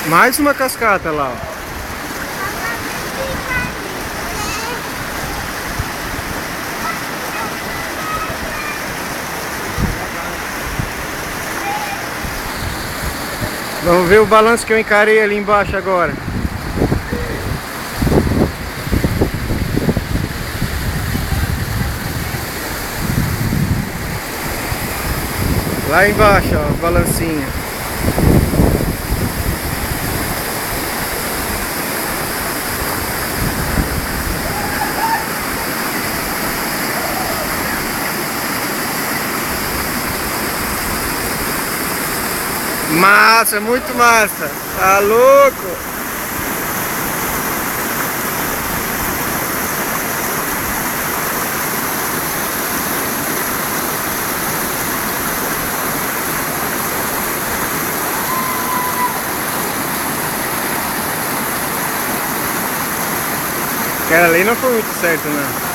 Mais uma cascata lá, ó. Vamos ver o balanço que eu encarei ali embaixo agora. Lá embaixo, ó, o balancinho. Massa, muito massa. Tá louco? Aquela ali não foi muito certo, não.